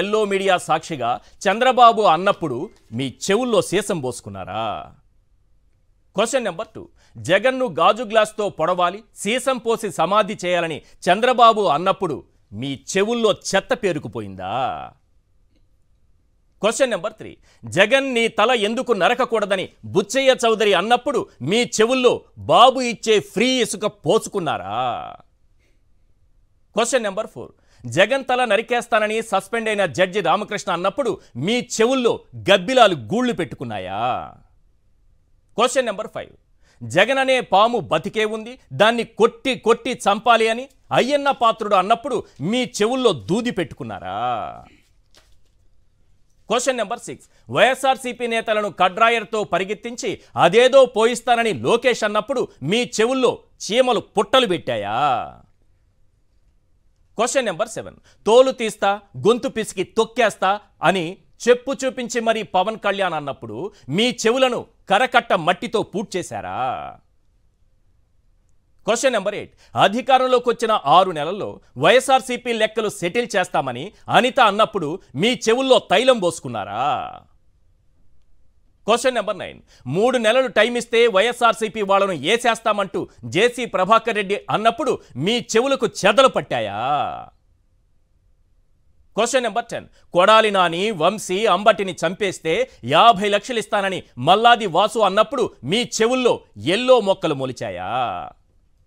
Yellow media సాక్షిగా చంద్రబాబు అన్నప్పుడు మీ చెవుల్లో సీసం పోసుకున్నారా? Question number 2. జగన్ను గాజు గ్లాస్తో పొడవాలి, సీసం పోసి సమాధి చేయాలని చంద్రబాబు అన్నప్పుడు మీ చెవుల్లో చెత్త పేరుకుపోయిందా? Question number 3. జగన్ నీ తల ఎందుకు నరకకూడదని బుచ్చయ్య చౌదరి అన్నప్పుడు మీ చెవుల్లో బాబు ఇచ్చే ఫ్రీ ఇసుక పోసుకున్నారా? Question number 4. జగన్ తల నరికేస్తానని సస్పెండ్ అయిన జడ్జి రామకృష్ణ అన్నప్పుడు మీ చెవుల్లో గబ్బిలాలు గూళ్లు పెట్టుకున్నాయా? Question number 5. జగన్ అనే పాము బతికే ఉంది, దాన్ని కొట్టి కొట్టి చంపాలి అని అయ్యన్న పాత్రుడు అన్నప్పుడు మీ చెవుల్లో దూది పెట్టుకున్నారా? Question number 6. వైఎస్ఆర్సీపీ నేతలను కడ్రాయర్తో పరిగెత్తించి అదేదో పోయిస్తానని లోకేష్ అన్నప్పుడు మీ చెవుల్లో చీమలు పుట్టలు పెట్టాయా? Question number 7. తోలు తీస్తా, గొంతు పిసికి తొక్కేస్తా అని చెప్పు చూపించి మరి పవన్ కళ్యాణ్ అన్నప్పుడు మీ చెవులను కరకట్ట మట్టితో పూడ్చేశారా? Question number 8. అధికారంలోకి వచ్చిన 6 నెలల్లో వైఎస్ఆర్సీపీ లెక్కలు సెటిల్ చేస్తామని అనిత అన్నప్పుడు మీ చెవుల్లో తైలం పోసుకున్నారా? Question number 9. 3 నెలలు టైం ఇస్తే వైఎస్ఆర్సీపీ వాళ్ళను ఏసేస్తామంటూ జేసీ ప్రభాకర్ రెడ్డి అన్నప్పుడు మీ చెవులకు చెదలు పట్టాయా? Question number 10. కొడాలి నాని, వంశీ, అంబటిని చంపేస్తే 50 లక్షలు ఇస్తానని మల్లాది వాసు అన్నప్పుడు మీ చెవుల్లో ఎల్లో మొక్కలు మొలిచాయా?